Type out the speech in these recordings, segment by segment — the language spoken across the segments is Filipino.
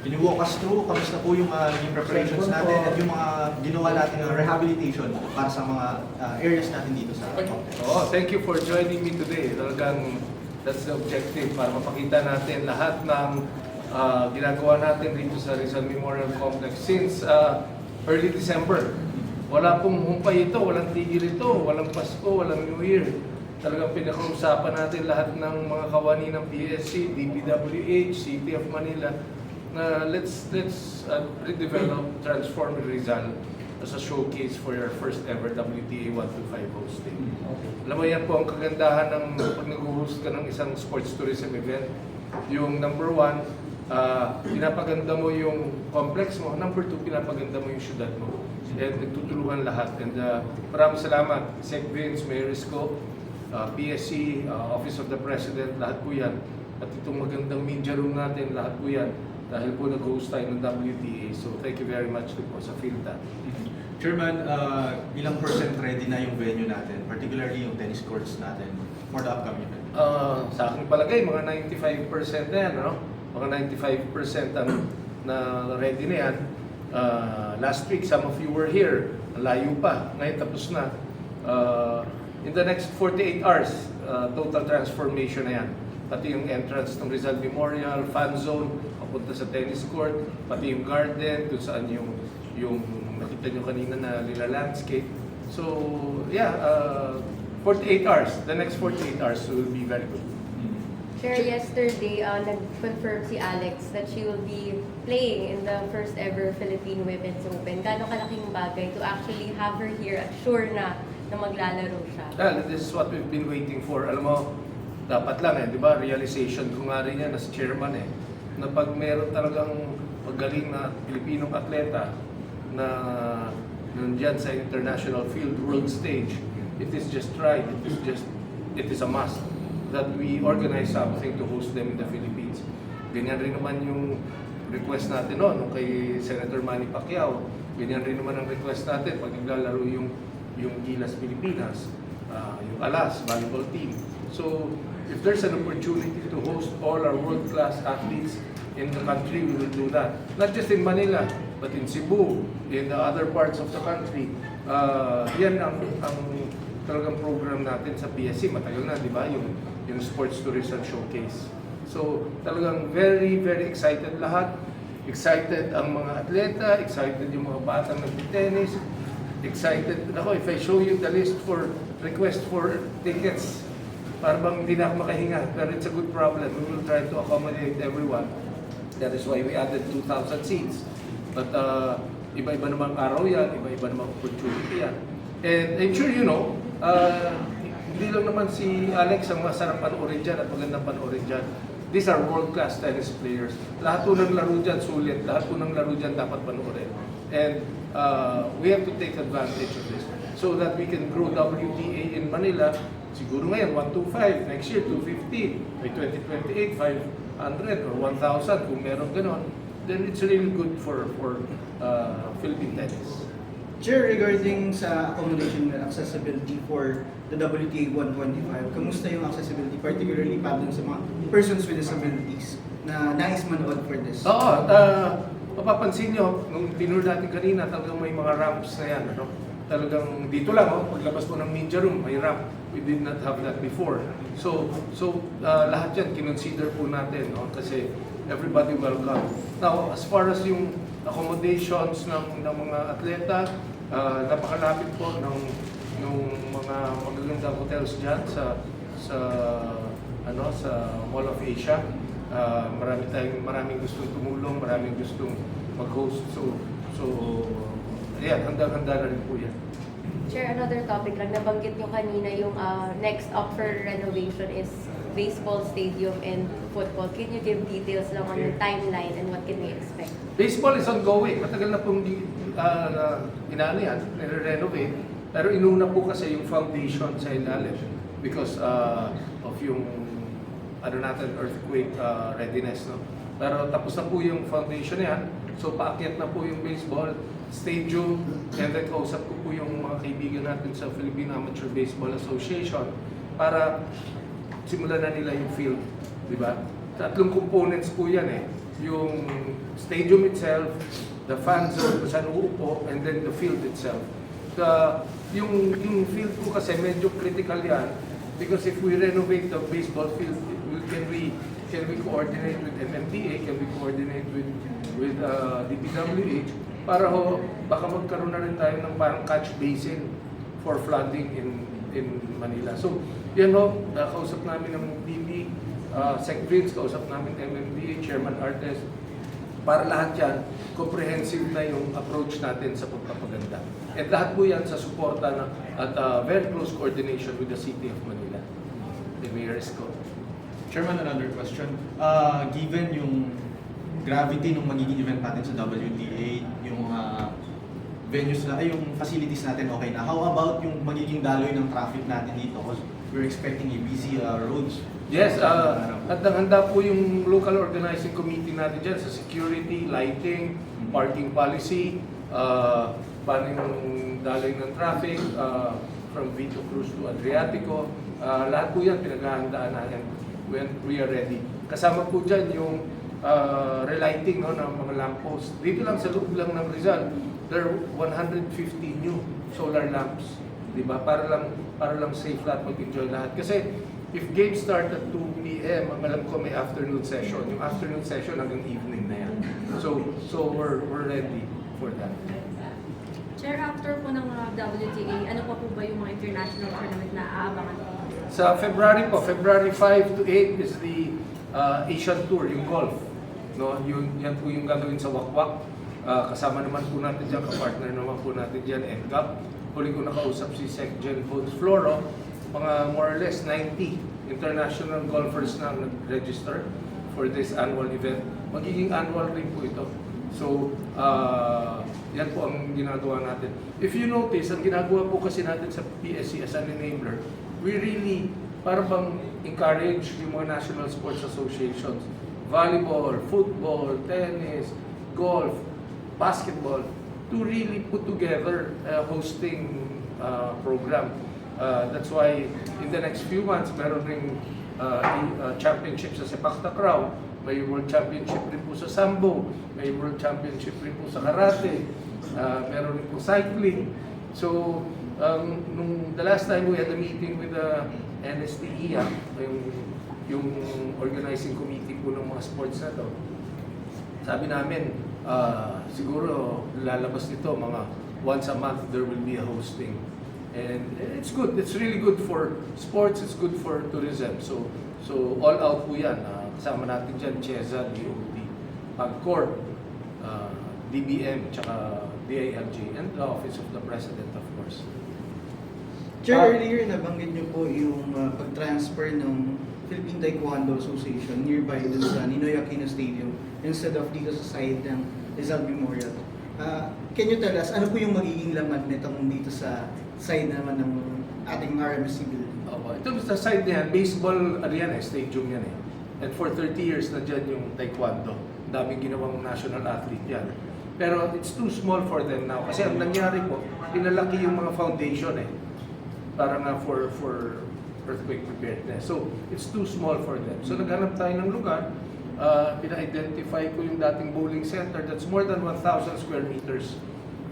Can you walk us through kamusta po yung yung preparations natin at yung mga ginawa natin ng rehabilitation para sa mga areas natin dito sa complex? Oh, thank you for joining me today. Talagang that's the objective para mapakita natin lahat ng ginagawa natin dito sa Rizal Memorial Complex since early December. Wala pong humpay ito, walang tigil ito, walang Pasko, walang New Year. Talagang pinakausapan natin lahat ng mga kawani ng PSC, DPWH, City of Manila na let's redevelop, transform Rizal as a showcase for your first ever WTA 125 hosting. Alam mo yan po ang kagandahan ng pag nag-host ka ng isang sports tourism event. Yung number one, pinapaganda mo yung complex mo. Number two, pinapaganda mo yung syudad mo. And nagtutulungan lahat. And maraming salamat, Sec Vince, Mayor Isko, PSC, Office of the President, lahat po yan. At itong magandang media room natin, lahat po yan. Dahil po nag-host tayo ng WTA. So thank you very much po sa PhilTAT. Chairman, ilang percent ready na yung venue natin, particularly yung tennis courts natin for the upcoming event? Sa aking palagay, mga 95% na yan, no? Mga 95% ang na ready na yan. Last week, some of you were here. Layo pa. Ngayon, tapos na. In the next 48 hours, total transformation na yan. Pati yung entrance ng Rizal Memorial, fan zone, papunta sa tennis court, pati yung garden, kung saan yung nakita nyo kanina na lila landscape. So, yeah, 48 hours. The next 48 hours will be very good. Chair, yesterday, nag-confirm si Alex that she will be playing in the first ever Philippine Women's Open. Gano'ng kalaking bagay to actually have her here at sure na maglalaro siya? Well, this is what we've been waiting for. Alam mo, dapat lang di ba? Realization ko nga rin yan as chairman na pag meron talagang magaling na Pilipinong atleta na nandyan sa international field, world stage, it is just right, it is a must that we organize something to host them in the Philippines. Ganyan rin naman yung request natin nung kay Senator Manny Pacquiao. Ganyan rin naman ang request natin pag naglalaro yung Gilas Pilipinas, yung Alas volleyball team. So, if there's an opportunity to host all our world-class athletes in the country, we will do that. Not just in Manila, but in Cebu, in the other parts of the country. Yan ang talagang program natin sa PSC. Matagal na, di ba? Yung Sports Tourism Showcase. So, talagang very, very excited lahat. Excited ang mga atleta, excited yung mga batang nag-tennis, excited. Ako, if I show you the list for request for tickets, para bang hindi na ako makahinga. Pero it's a good problem. We will try to accommodate everyone. That is why we added 2,000 seats. But iba-iba namang araw yan, iba-iba namang opportunity yan. And I'm sure you know, hindi lang naman si Alex ang masarap panoorin dyan at magandang panoorin dyan. These are world-class tennis players. Lahat po ng laro dyan sulit, lahat po ng laro dyan dapat panoorin. And we have to take advantage of this so that we can grow WTA in Manila. Siguro ngayon, 125, next year, 250, by 2028, 500 or 1,000 kung meron ganon, then it's really good for Philippine tennis. Chair, regarding sa accommodation and accessibility for the WTA 125, kamusta yung accessibility, particularly pa dun sa mga persons with disabilities na nais manood for this? Oo, mapapansin nyo, nung tinur natin kanina, talagang may mga ramps na yan. Talagang dito lang, paglabas mo ng media room, may ramp. We did not have that before. So lahat yan, kinonsider po natin, kasi everybody welcome. Now, as far as yung accommodations ng mga atleta, napakalapit po ng mga magagandang hotels dyan sa Mall of Asia. Maraming gustong tumulong, maraming gustong mag-host. So ayan, handa-handa na rin po yan. Chair, another topic lang. Nabanggit nyo kanina yung next up for renovation is baseball stadium and football. Can you give details lang on the timeline and what can we expect? Baseball is ongoing. Matagal na pong inaano yan, nire-renovate. Pero inuna po kasi yung foundation sa ilalim because of yung earthquake readiness. No? Pero tapos na po yung foundation yan. So paakyat na po yung baseball stadium, and then kausap ko po yung mga kaibigan natin sa Philippine Amateur Baseball Association para simulan na nila yung field, di ba? Tatlong components po yan yung stadium itself, the fan zone kung saan uupo, and then the field itself. Yung field po kasi medyo critical yan because if we renovate the baseball field, can we coordinate with MMDA, can we coordinate with DPWH para ho baka magkaroon na rin tayo ng parang catch basin for flooding in Manila. So, yan ho, kausap namin ng DP, Sec Vince, kausap namin MMDA, Chairman Artes, para lahat yan, comprehensive na yung approach natin sa pagpapaganda. At lahat po yan sa suporta na, at very close coordination with the City of Manila. The Mayor Esco. Chairman, another question. Given yung gravity ng magiging event natin sa WTA, yung venues na, ay yung facilities natin okay na. How about yung magiging daloy ng traffic natin dito? Because we're expecting a busy roads. Yes, handa po yung local organizing committee natin dyan sa security, lighting, parking policy, paano yung daloy ng traffic, from Vito Cruz to Adriatico. Lahat po yan pinaghahandaan natin when we are ready. Kasama po dyan yung relighting no, ng mga lamppost. Dito lang sa loob lang ng Rizal, there are 150 new solar lamps. Diba? Para lang safe lahat, mag-enjoy lahat. Kasi if games start at 2 p.m., ang alam ko may afternoon session. Yung afternoon session hanggang evening na yan. So we're ready for that. Chair, after po ng WTA, ano pa po ba yung mga international tournament na aabangan po? Sa February po, February 5 to 8 is the Asian Tour, yung golf. No, yan po yung gagawin sa Wakwak. Kasama naman po natin dyan, kapartner naman po natin dyan, NCAP. Huli ko nakausap si Sec Gen Bones Floro, mga more or less 90 international golfers na nag-register for this annual event. Magiging annual rin po ito. So, yan po ang ginagawa natin. If you notice, ang ginagawa po kasi natin sa PSC as an enabler, we really para bang encourage yung mga national sports associations, volleyball, football, tennis, golf, basketball, to really put together a hosting program. That's why in the next few months, meron ring championship sa Sepak Takraw, may World Championship rin po sa Sambo, may World Championship rin po sa Karate, meron rin po cycling. So, the last time we had a meeting with the NSTEA, yung organizing committee po ng mga sports na to, sabi namin, siguro lalabas nito mga once a month there will be a hosting. And it's good, it's really good for sports, it's good for tourism. So all out po yan. Kasama natin dyan, CHESA, DOT, PAGCORP, DBM, tsaka DILG, and the Office of the President, of course. Chair, earlier nabanggit niyo po yung pag-transfer ng Philippine Taekwondo Association nearby dun sa Ninoy Aquino Stadium instead of dito sa side ng Rizal Memorial. Can you tell us, ano po yung magiging laman nitong dito sa side naman ng ating RMC building? Ito sa side na yan, baseball, stadium yan eh. And for 30 years na dyan yung Taekwondo. Daming ginawang national athlete yan. Pero it's too small for them now. Kasi ang nangyari po, pinalaki yung mga foundation eh. Para nga for earthquake preparedness. So, it's too small for them. So, naghanap tayo ng lugar. Pina-identify ko yung dating bowling center that's more than 1,000 square meters.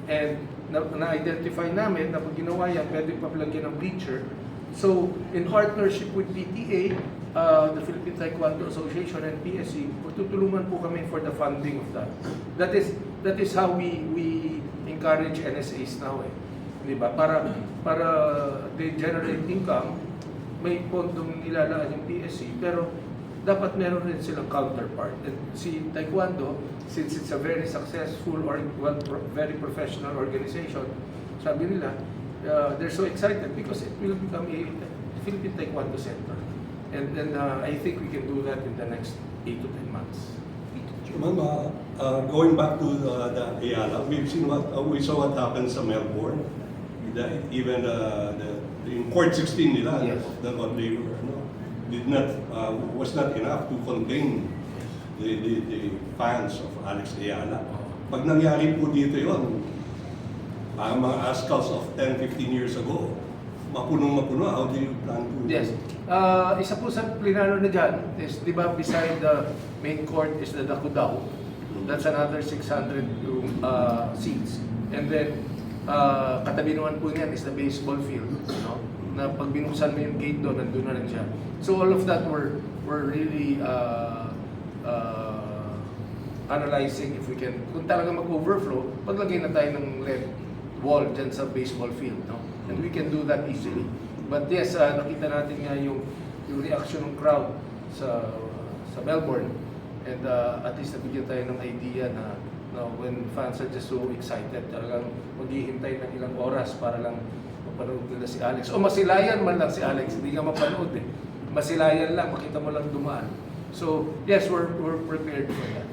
And na-identify namin na pag ginawa yan, pwede paglagyan ng bleacher. So, in partnership with PTA, the Philippine Taekwondo Association and PSC, tutulungan po kami for the funding of that. That is how we encourage NSAs now eh. Diba? Para they generate income, may pondong nilalaan yung PSC, pero dapat meron rin silang counterpart. And si Taekwondo, since it's a very successful or very professional organization, sabi nila, they're so excited because it will become a Philippine Taekwondo Center. And then I think we can do that in the next 8 to 10 months. Ma'am, going back to the Ayala, we saw what happened sa Melbourne. Even the Court 16 nila, Yes. the labor, was not enough to contain the fans of Alex Ayala. Pag nangyari po dito yon, mga Ascals of 10-15 years ago, mapunong-mapuno, how do you plan to? Yes. Isa po sa plinano na dyan is, di ba, beside the main court is the Dakudao. That's another 600 seats. And then, katabi naman po niyan is the baseball field. No? Na pag binuksan mo yung gate doon, nandun na rin siya. So all of that were really analyzing if we can, kung talaga mag-overflow, paglagay na tayo ng red wall dyan sa baseball field. No? And we can do that easily. But yes, nakita natin nga yung reaction ng crowd sa Melbourne. And at least nabigyan tayo ng idea na when fans are just so excited, talagang maghihintay ng ilang oras para lang mapanood nila si Alex. O masilayan man lang si Alex, hindi nga mapanood eh. Masilayan lang, makita mo lang dumaan. So yes, we're prepared for that.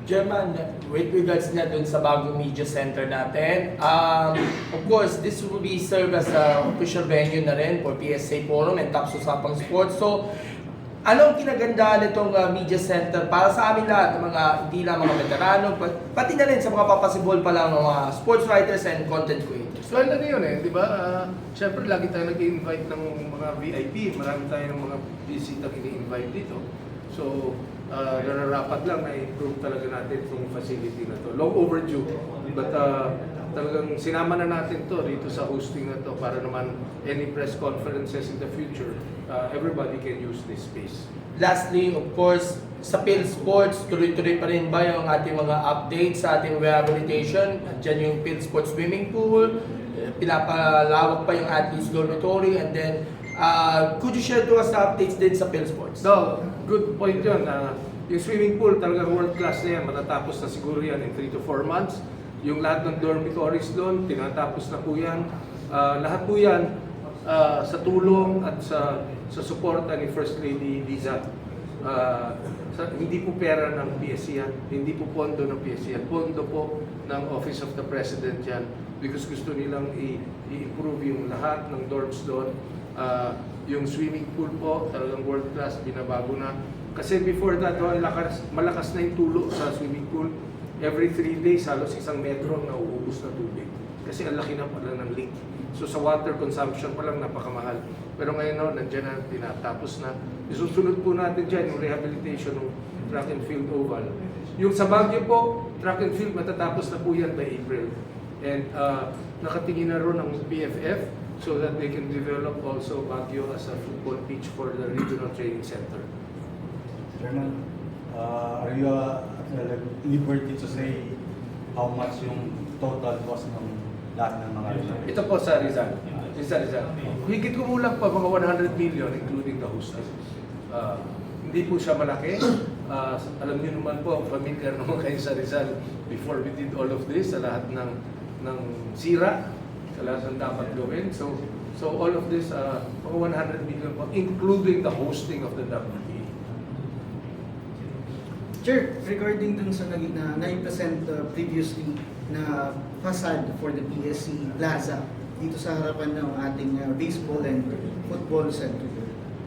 German, with regards na dun sa bagong media center natin, of course, this will be serve as a official venue na rin for PSA Forum and Taps Usapang Sports. So, anong kinagandaan nitong media center para sa amin lahat, ng mga hindi lang mga veterano, pati na rin sa mga papasibol pa lang ng mga sports writers and content creators? So ano yun eh, di ba? Siyempre, lagi tayo nag-invite ng mga VIP. Marami tayong mga bisitang ini-invite dito. So, nararapat lang na improve talaga natin itong facility na to. Long overdue. But talagang sinama na natin to dito sa hosting na to para naman any press conferences in the future, everybody can use this space. Lastly, of course, sa Phil Sports, tuloy-tuloy pa rin ba yung ating mga updates sa ating rehabilitation? Diyan yung Phil Sports swimming pool, pinapalawak pa yung athletes dormitory, and then could you share to us the updates din sa Phil Sports? No, good point yun. Yung swimming pool talagang world class na yan. Matatapos na siguro yan in 3 to 4 months. Yung lahat ng dormitories doon, tinatapos na po yan. Lahat po yan sa tulong at sa suporta ni First Lady Liza. Hindi po pera ng PSC yan. Hindi po pondo ng PSC yan. Pondo po ng Office of the President yan. Because gusto nilang i-improve yung lahat ng dorms doon. Yung swimming pool po, talagang world class, binabago na. Kasi before that, malakas na yung tulo sa swimming pool. Every 3 days, halos 1 metro na nauubos na tubig. Kasi ang laki na pala ng leak. So sa water consumption pa lang, napakamahal. Pero ngayon, nandiyan na, tinatapos na. Isusunod po natin dyan yung rehabilitation ng track and field oval. Yung sa Baguio po, track and field, matatapos na po yan by April. And nakatingin na ron ng PFF so that they can develop also Baguio as a football pitch for the regional training center. Chairman, are you at liberty to say how much yung total cost ng lahat ng mga Ito po sa Rizal. Higit kumulang pa mga 100 million including the hosting. Hindi po siya malaki. Alam niyo naman po, familiar naman kayo sa Rizal before we did all of this, sa lahat ng sira, sa lahat ng dapat gawin. So all of this, mga 100 million po, including the hosting of the WTA. Chair, regarding dun sa na na-present previously na facade for the PSC Plaza dito sa harapan ng ating baseball and football center,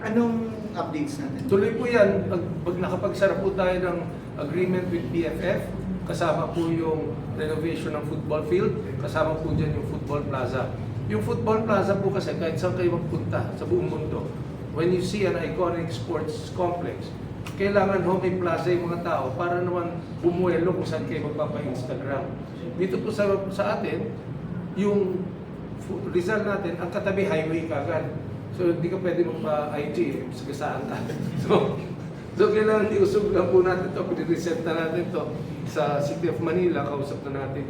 anong updates natin? Tuloy po yan. Pag nakapagsara po tayo ng agreement with PFF, kasama po yung renovation ng football field, kasama po dyan yung football plaza. Yung football plaza po kasi kahit saan kayo magpunta sa buong mundo, when you see an iconic sports complex, kailangan may plaza yung mga tao para naman bumuelo kung saan kayo magpapa-Instagram. Dito po sa atin, yung Rizal natin, ang katabi highway kagad. So hindi ka pwede magpa-IG, sagasaan ka. So kailangan iusog lang po natin ito, piniresent na natin ito sa City of Manila, kausap na natin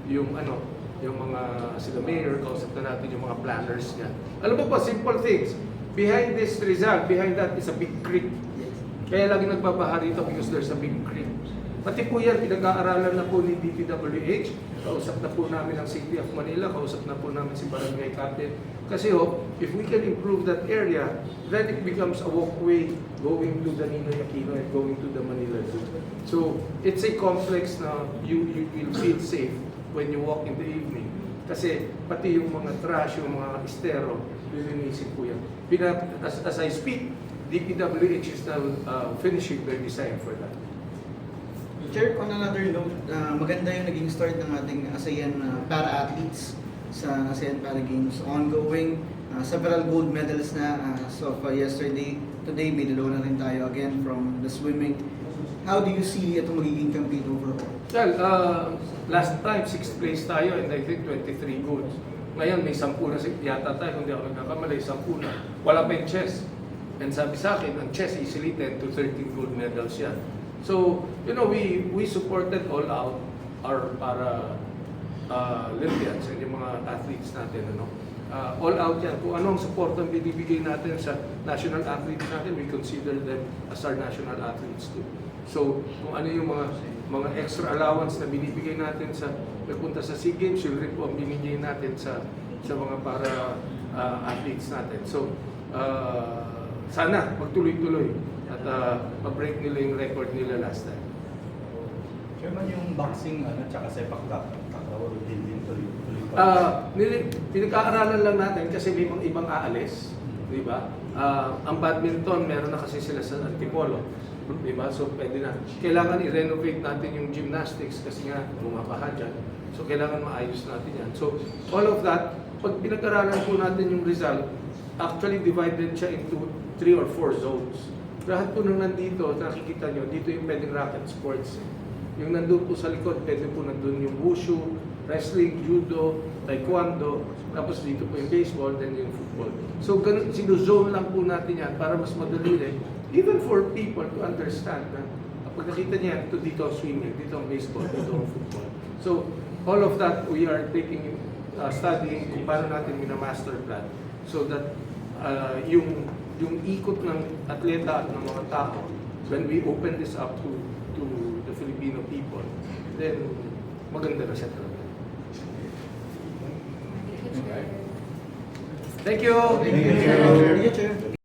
yung mga sila mayor, kausap na natin yung mga planners niya. Alam mo po, simple things. Behind this Rizal, behind that is a big creek. Kaya lagi nagbabaha rito because there's a big creek. Pati po yan, pinag-aaralan na po ni DPWH, kausap na po namin ang City of Manila, kausap na po namin si Barangay Captain. Kasi if we can improve that area, then it becomes a walkway going to the Ninoy Aquino and going to the Manila Zoo. So it's a complex na you will feel safe when you walk in the evening. Kasi pati yung mga trash, yung mga estero, lilinisin po yan. As I speak, DPWH is now finishing their design for that. Chair, on another note, maganda yung naging start ng ating ASEAN para-athletes. sa ASEAN Para Games ongoing. Several gold medals na as of yesterday. Today, may dalawa na rin tayo again from the swimming. How do you see ito magiging campaign overall? Well, last time, 6th place tayo and I think 23 golds. Ngayon, may 10 na yata tayo, kung di ako nagkakamali, 10 na. Wala pa yung chess. And sabi sa akin, ang chess easily 10 to 13 gold medals yan. So, you know, we supported all out our para Olympians and yung mga athletes natin, ano. All out yan. Kung anong support ang binibigay natin sa national athletes natin, we consider them as our national athletes too. So, kung ano yung mga extra allowance na binibigay natin sa pagpunta sa SEA Games, yun rin po ang binigay natin sa mga para athletes natin. So, sana magtuloy-tuloy at ma-break nila yung record nila last time. Chairman, yung boxing, tsaka sepak takraw, hindi tuloy-tuloy. Pinag-aaralan lang natin kasi may mga ibang aalis, di ba? Ang badminton, meron na kasi sila sa Antipolo, di ba? So pwede na. Kailangan i-renovate natin yung gymnastics kasi nga bumabaha dyan. So kailangan maayos natin yan. So all of that, pag pinag-aralan po natin yung result, actually divided siya into 3 or 4 zones. Lahat po nung nandito, nakikita nyo, dito yung pwedeng racket sports. Yung nandun po sa likod, pwede po nandun yung wushu, wrestling, judo, taekwondo, tapos dito po yung baseball, then yung football. So ganun, sinuzone lang po natin yan para mas madali rin, even for people to understand na kapag nakita niya, ito dito ang swimming, dito ang baseball, dito ang football. So all of that we are taking, studying kung paano natin minamaster plan so that yung ikot ng atleta at ng mga tao, when we open this up to the Filipino people, then maganda na siya talaga. Thank you! Thank you, Chair.